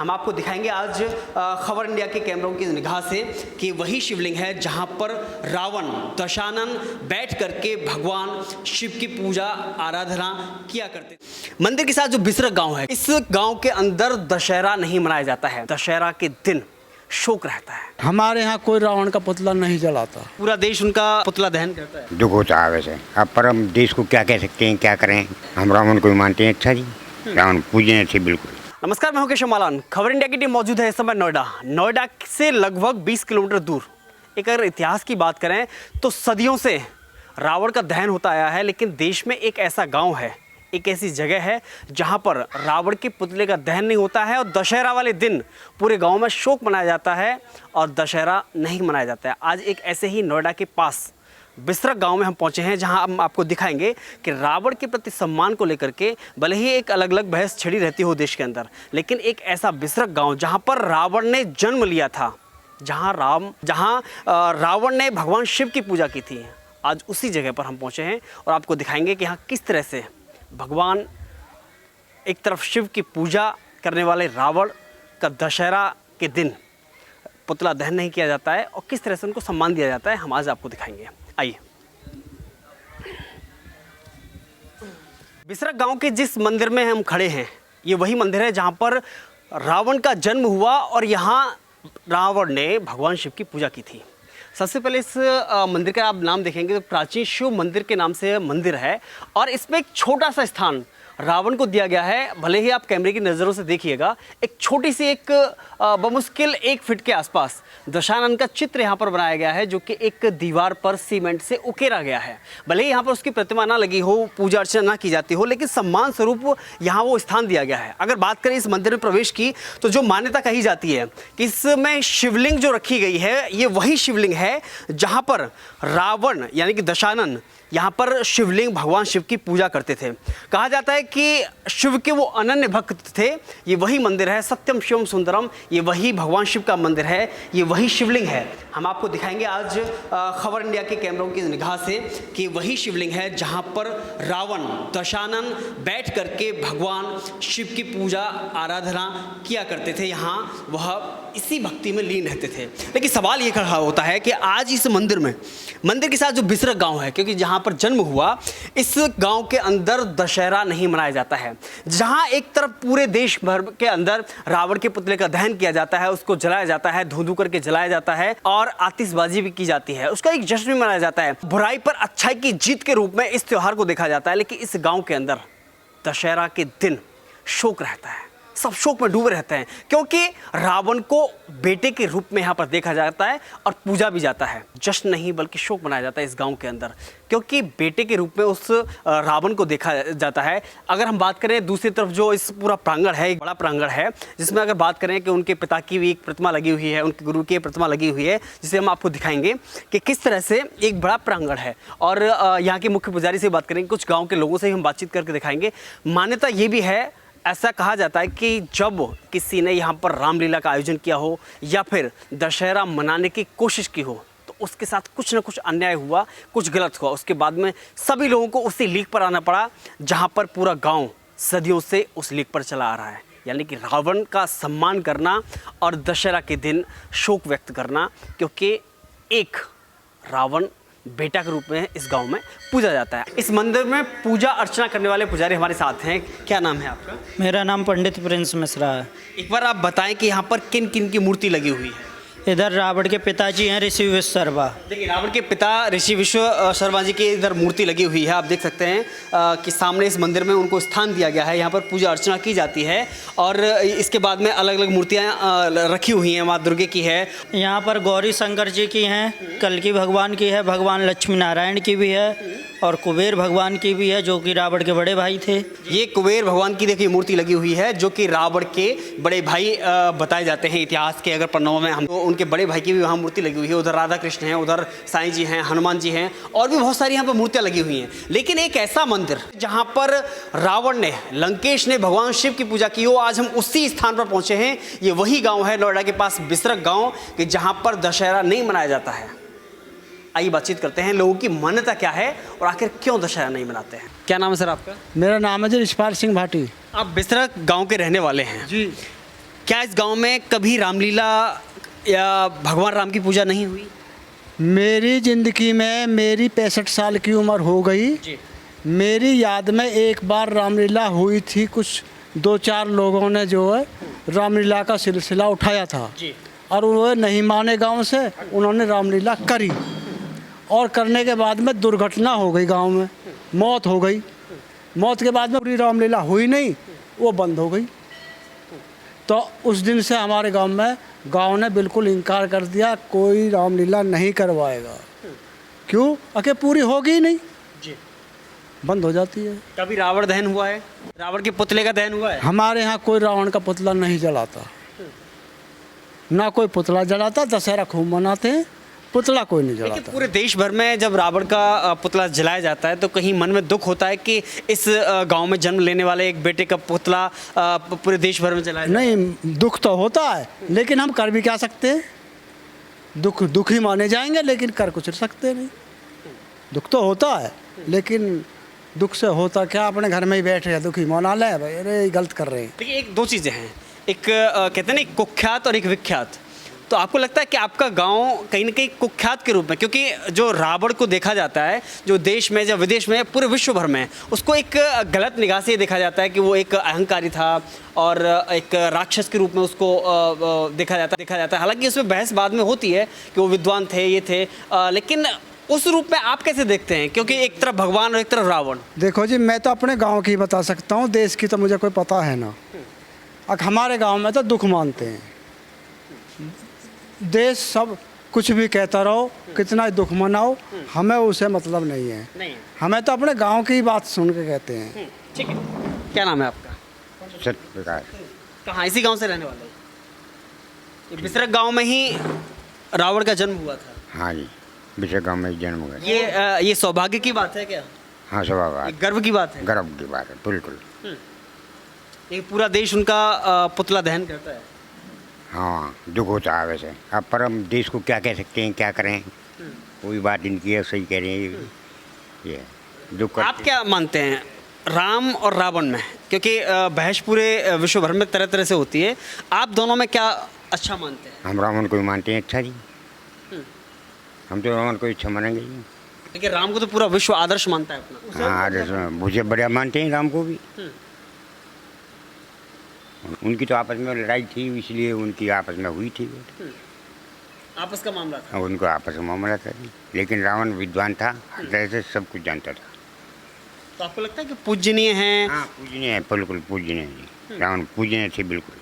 हम आपको दिखाएंगे आज खबर इंडिया के कैमरों की निगाह से कि वही शिवलिंग है जहां पर रावण दशानन बैठ करके भगवान शिव की पूजा आराधना किया करते। मंदिर के साथ जो बिसरक गांव है, इस गांव के अंदर दशहरा नहीं मनाया जाता है। दशहरा के दिन शोक रहता है। हमारे यहाँ कोई रावण का पुतला नहीं जलाता। पूरा देश उनका पुतला दहन करता है। दुख होता है वैसे। अब पर हम देश को क्या कह सकते हैं, क्या करें। हम रावण को मानते हैं। अच्छा जी, रावण पूजने अच्छे बिल्कुल। नमस्कार, मैं हूं केशव मालान। खबर इंडिया की टीम मौजूद है इस समय नोएडा से लगभग 20 किलोमीटर दूर। एक अगर इतिहास की बात करें तो सदियों से रावण का दहन होता आया है, लेकिन देश में एक ऐसा गांव है, एक ऐसी जगह है जहां पर रावण के पुतले का दहन नहीं होता है और दशहरा वाले दिन पूरे गांव में शोक मनाया जाता है और दशहरा नहीं मनाया जाता है। आज एक ऐसे ही नोएडा के पास बिसरक गांव में हम पहुंचे हैं, जहां हम आपको दिखाएंगे कि रावण के प्रति सम्मान को लेकर के भले ही एक अलग अलग बहस छिड़ी रहती हो देश के अंदर, लेकिन एक ऐसा बिसरक गांव जहां पर रावण ने जन्म लिया था, जहां रावण ने भगवान शिव की पूजा की थी, आज उसी जगह पर हम पहुंचे हैं और आपको दिखाएंगे कि यहाँ किस तरह से भगवान एक तरफ शिव की पूजा करने वाले रावण का दशहरा के दिन पुतला दहन नहीं किया जाता है और किस तरह से उनको सम्मान दिया जाता है, हम आज आपको दिखाएंगे। आइए। बिसरक गांव के जिस मंदिर में हम खड़े हैं, ये वही मंदिर है जहां पर रावण का जन्म हुआ और यहाँ रावण ने भगवान शिव की पूजा की थी। सबसे पहले इस मंदिर का आप नाम देखेंगे तो प्राचीन शिव मंदिर के नाम से मंदिर है और इसमें एक छोटा सा स्थान रावण को दिया गया है। भले ही आप कैमरे की नज़रों से देखिएगा, एक छोटी सी एक बमुश्किल 1 फीट के आसपास दशानन का चित्र यहाँ पर बनाया गया है, जो कि एक दीवार पर सीमेंट से उकेरा गया है। भले ही यहाँ पर उसकी प्रतिमा ना लगी हो, पूजा अर्चना ना की जाती हो, लेकिन सम्मान स्वरूप यहाँ वो स्थान दिया गया है। अगर बात करें इस मंदिर में प्रवेश की तो जो मान्यता कही जाती है कि इसमें शिवलिंग जो रखी गई है, ये वही शिवलिंग है जहाँ पर रावण यानी कि दशानन यहाँ पर शिवलिंग भगवान शिव की पूजा करते थे। कहा जाता है कि शिव के वो अनन्य भक्त थे। ये वही मंदिर है, सत्यम शिवम सुंदरम, ये वही भगवान शिव का मंदिर है, ये वही शिवलिंग है। हम आपको दिखाएंगे आज खबर इंडिया के कैमरों की निगाह से कि वही शिवलिंग है जहाँ पर रावण दशानन बैठ करके भगवान शिव की पूजा आराधना किया करते थे। यहाँ वह इसी भक्ति में लीन रहते थे। लेकिन सवाल ये खड़ा होता है कि आज इस मंदिर के साथ जो बिसरक गांव है, क्योंकि जहां पर जन्म हुआ, इस गांव के अंदर दशहरा नहीं मनाया जाता है। जहां एक तरफ पूरे देश भर के अंदर रावण के पुतले का दहन किया जाता है, उसको जलाया जाता है, धू धू करके जलाया जाता है और आतिशबाजी भी की जाती है, उसका एक जश्न भी मनाया जाता है। बुराई पर अच्छाई की जीत के रूप में इस त्योहार को देखा जाता है। लेकिन इस गाँव के अंदर दशहरा के दिन शोक रहता है, सब शोक में डूबे रहते हैं, क्योंकि रावण को बेटे के रूप में यहाँ पर देखा जाता है और पूजा भी जाता है। जश्न नहीं बल्कि शोक मनाया जाता है इस गांव के अंदर, क्योंकि बेटे के रूप में उस रावण को देखा जाता है। अगर हम बात करें दूसरी तरफ जो इस पूरा प्रांगण है, एक बड़ा प्रांगण है, जिसमें अगर बात करें कि उनके पिता की भी एक प्रतिमा लगी हुई है, उनके गुरु की प्रतिमा लगी हुई है, जिसे हम आपको दिखाएंगे कि किस तरह से एक बड़ा प्रांगण है। और यहाँ के मुख्य पुजारी से बात करेंगे, कुछ गाँव के लोगों से हम बातचीत करके दिखाएंगे। मान्यता ये भी है, ऐसा कहा जाता है कि जब किसी ने यहाँ पर रामलीला का आयोजन किया हो या फिर दशहरा मनाने की कोशिश की हो, तो उसके साथ कुछ ना कुछ अन्याय हुआ, कुछ गलत हुआ। उसके बाद में सभी लोगों को उसी लीक पर आना पड़ा जहाँ पर पूरा गांव सदियों से उस लीक पर चला आ रहा है, यानी कि रावण का सम्मान करना और दशहरा के दिन शोक व्यक्त करना, क्योंकि एक रावण बेटा के रूप में इस गांव में पूजा जाता है। इस मंदिर में पूजा अर्चना करने वाले पुजारी हमारे साथ हैं। क्या नाम है आपका? मेरा नाम पंडित प्रिंस मिश्रा है। एक बार आप बताएं कि यहाँ पर किन किन की मूर्ति लगी हुई है? इधर रावण के पिताजी हैं ऋषि विश्वशर्मा। देखिए, रावण के पिता ऋषि विश्वशर्मा जी की इधर मूर्ति लगी हुई है। आप देख सकते हैं कि सामने इस मंदिर में उनको स्थान दिया गया है, यहाँ पर पूजा अर्चना की जाती है और इसके बाद में अलग अलग मूर्तियाँ रखी हुई हैं। माँ दुर्गे की है, यहाँ पर गौरी शंकर जी की हैं, कल्कि भगवान की है, भगवान लक्ष्मी नारायण की भी है और कुबेर भगवान की भी है, जो कि रावण के बड़े भाई थे। ये कुबेर भगवान की देखिए मूर्ति लगी हुई है, जो कि रावण के बड़े भाई बताए जाते हैं इतिहास के अगर पन्नों में। हम तो उनके बड़े भाई की भी वहाँ मूर्ति लगी हुई है। उधर राधा कृष्ण हैं, उधर साईं जी हैं, हनुमान जी हैं और भी बहुत सारी यहाँ पर मूर्तियाँ लगी हुई हैं। लेकिन एक ऐसा मंदिर जहाँ पर रावण ने, लंकेश ने भगवान शिव की पूजा की हो, आज हम उसी स्थान पर पहुँचे हैं। ये वही गाँव है नोएडा के पास बिसरक गाँव, कि जहाँ पर दशहरा नहीं मनाया जाता है। आइए बातचीत करते हैं, लोगों की मान्यता क्या है और आखिर क्यों दशहरा नहीं मनाते हैं। क्या नाम है सर आपका? मेरा नाम है जी रिशपाल सिंह भाटी। आप बिसरक गांव के रहने वाले हैं जी। क्या इस गांव में कभी रामलीला या भगवान राम की पूजा नहीं हुई? मेरी ज़िंदगी में मेरी 65 साल की उम्र हो गई। जी। मेरी याद में एक बार रामलीला हुई थी, कुछ 2-4 लोगों ने जो है रामलीला का सिलसिला उठाया था जी। और वो नहीं माने गांव से, उन्होंने रामलीला करी और करने के बाद में दुर्घटना हो गई, गांव में मौत हो गई। मौत के बाद में पूरी रामलीला हुई नहीं, वो बंद हो गई। तो उस दिन से हमारे गांव ने बिल्कुल इनकार कर दिया, कोई रामलीला नहीं करवाएगा। क्यों? आखिर पूरी होगी ही नहीं, जी। बंद हो जाती है। कभी रावण दहन हुआ है? रावण के पुतले का दहन हुआ है? हमारे यहाँ कोई रावण का पुतला नहीं जलाता, ना कोई पुतला जलाता। दशहरा खूब मनाते हैं, पुतला कोई नहीं लेकिन जलाता। पूरे देश भर में जब रावण का पुतला जलाया जाता है तो कहीं मन में दुख होता है कि इस गांव में जन्म लेने वाले एक बेटे का पुतला पूरे देश भर में जलाया जाए। नहीं, दुख तो होता है, लेकिन हम कर भी क्या सकते हैं? दुख ही माने जाएंगे, लेकिन कर कुछ सकते नहीं। दुख तो होता है, लेकिन दुख से होता क्या? अपने घर में ही बैठे हैं, दुखी मना ले भाई, अरे गलत कर रहे हैं। देखिए, एक दो चीज़ें हैं, एक कहते हैं ना, एक कुख्यात और एक विख्यात। तो आपको लगता है कि आपका गांव कहीं ना कहीं कुख्यात के रूप में, क्योंकि जो रावण को देखा जाता है जो देश में या विदेश में पूरे विश्व भर में, उसको एक गलत निगाह से देखा जाता है कि वो एक अहंकारी था और एक राक्षस के रूप में उसको देखा जाता है। हालांकि इसमें बहस बाद में होती है कि वो विद्वान थे, ये थे, लेकिन उस रूप में आप कैसे देखते हैं? क्योंकि एक तरफ भगवान और एक तरफ रावण। देखो जी, मैं तो अपने गांव की बता सकता हूँ, देश की तो मुझे कोई पता है ना। अब हमारे गांव में तो दुख मानते हैं। देश सब कुछ भी कहता रहो, कितना ही दुख मनाओ, हमें उसे मतलब नहीं है। नहीं। हमें तो अपने गांव की बात सुन के कहते हैं। ठीक है, क्या नाम है आपका? सत्य प्रकाश। कहाँ, इसी गांव से रहने वाले हैं? ये बिसरक गांव में ही रावण का जन्म हुआ था। हाँ जी, विजय गाँव में जन्म हुआ। ये सौभाग्य की बात है क्या? हाँ, स्वभाव ये गर्व की बात है? गर्व की बात है, बिल्कुल। ये पूरा देश उनका पुतला दहन करता है। हाँ, दुख होता है वैसे। अब पर हम देश को क्या कह सकते हैं, क्या करें? कोई बात इनकी है, सही कह रहे हैं ये दुख आप करते क्या मानते हैं राम और रावण में? क्योंकि बहस पूरे विश्व भर में तरह तरह से होती है, आप दोनों में क्या अच्छा मानते हैं? हम रावण को ही मानते हैं अच्छा जी। हम तो रावण को अच्छा मानेंगे जी। लेकिन राम को तो पूरा विश्व आदर्श मानता है अपना। हाँ, आदर्श मुझे बढ़िया मानते हैं राम को भी। उनकी तो आपस में लड़ाई थी, इसलिए उनकी आपस में हुई थी। आपस का मामला था। उनको आपस में मामला था जी। लेकिन रावण विद्वान था, हर तरह से सब कुछ जानता था। तो आपको लगता है कि पूजनीय हैं? हाँ, पूजनीय है, बिल्कुल पूजनीय है जी। रावण पूजनीय थे बिल्कुल।